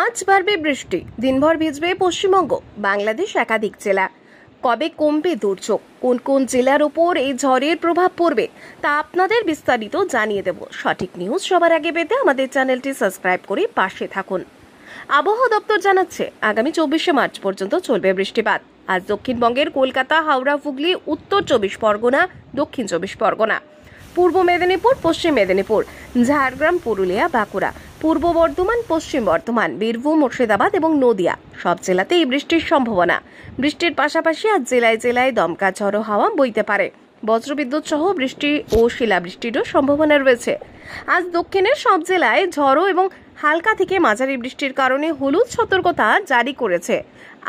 আজ বাড়বে বৃষ্টি, দিনভর ভিজবে পশ্চিমবঙ্গ, বাংলাদেশ একাধিক জেলা। কবে কমবে দুর্যোগ, কোন কোন জেলার উপর এই ঝড়ের প্রভাব পড়বে তা আপনাদের বিস্তারিত জানিয়ে দেব। সঠিক নিউজ সবার আগে পেতে আমাদের চ্যানেলটি সাবস্ক্রাইব করে পাশে থাকুন। আবহাওয়া দপ্তর জানাচ্ছে আগামী 24শে মার্চ পর্যন্ত চলবে বৃষ্টিপাত। আজ দক্ষিণবঙ্গের কলকাতা, হাওড়া, হুগলি, উত্তর 24 পরগনা, দক্ষিণ 24 পরগনা, পূর্ব মেদিনীপুর, পশ্চিম মেদিনীপুর, ঝাড়গ্রাম, পুরুলিয়া, বাঁকুড়া, পূর্ব বর্ধমান, পশ্চিম বর্ধমান, বীরভূম, মুর্শিদাবাদ এবং নদিয়া সব জেলাতেই বৃষ্টির সম্ভাবনা। বৃষ্টির পাশাপাশি আজ জেলায় জেলায় দমকা ঝড়ো হাওয়া বইতে পারে। বজ্রবিদ্যুৎ সহ বৃষ্টি ও শিলাবৃষ্টিরও সম্ভাবনা রয়েছে। আজ দক্ষিণের সব জেলায় ঝড়ো এবং হালকা থেকে মাঝারি বৃষ্টির কারণে হলুদ সতর্কতা জারি করেছে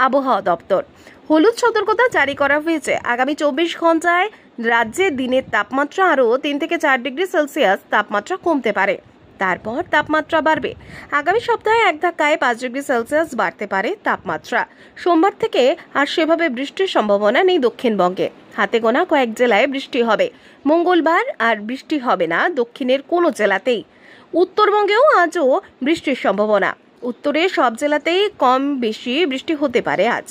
আবহাওয়া দপ্তর। হলুদ সতর্কতা জারি করা হয়েছে। আগামী 24 ঘন্টায় রাজ্যে দিনের তাপমাত্রা আরও 3 থেকে 4 ডিগ্রি সেলসিয়াস তাপমাত্রা কমতে পারে। তারপর তাপমাত্রা বাড়বে। আগামী সপ্তাহে এক ধাক্কায় 5 ডিগ্রি সেলসিয়াস বাড়তে পারে তাপমাত্রা। সোমবার থেকে আর সেভাবে বৃষ্টির সম্ভাবনা নেই দক্ষিণবঙ্গে। হাতে গোনা কয়েক জেলায় বৃষ্টি হবে। মঙ্গলবার আর বৃষ্টি হবে না দক্ষিণের কোনো জেলাতেই। উত্তরবঙ্গেও আজও বৃষ্টির সম্ভাবনা। উত্তরের সব জেলাতেই কম বেশি বৃষ্টি হতে পারে। আজ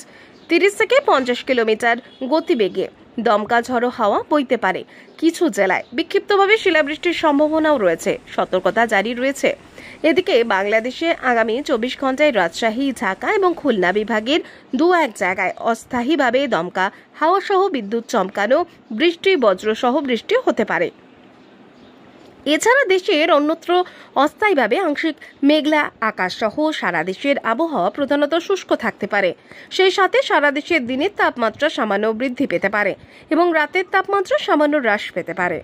30 থেকে 50 কিলোমিটার গতিবেগে দমকা ঝড়ো হাওয়া বইতে পারে। কিছু জেলায় বিক্ষিপ্তভাবে শিলাবৃষ্টির সম্ভাবনাও রয়েছে। সতর্কতা জারি রয়েছে। এদিকে বাংলাদেশে আগামী 24 ঘন্টায় রাজশাহী, ঢাকা এবং খুলনা বিভাগের 2-1 জায়গায় অস্থায়ীভাবে দমকা হাওয়া সহ বিদ্যুৎ চমকানো, বৃষ্টি বজ্রসহ বৃষ্টি হতে পারে। এছাড়া দেশের অন্যত্র অস্থায়ীভাবে আংশিক মেঘলা আকাশ সহ সারা দেশের আবহাওয়া প্রধানত শুষ্ক থাকতে পারে। সেই সাথে সারা দেশের দিনের তাপমাত্রা সামান্য বৃদ্ধি পেতে পারে এবং রাতের তাপমাত্রা সামান্য হ্রাস পেতে পারে।